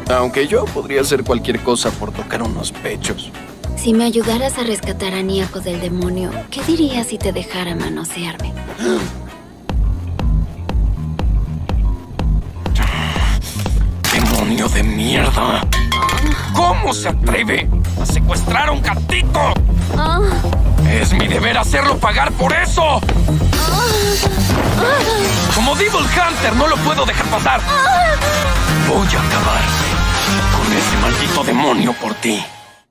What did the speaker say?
Aunque yo podría hacer cualquier cosa por tocar unos pechos. Si me ayudaras a rescatar a Niako del demonio, ¿qué dirías si te dejara manosearme? ¡Demonio de mierda! ¿Cómo se atreve a secuestrar a un gatito? Es mi deber hacerlo pagar por eso. Como Devil Hunter no lo puedo dejar pasar. Voy a acabar con ese maldito demonio por ti.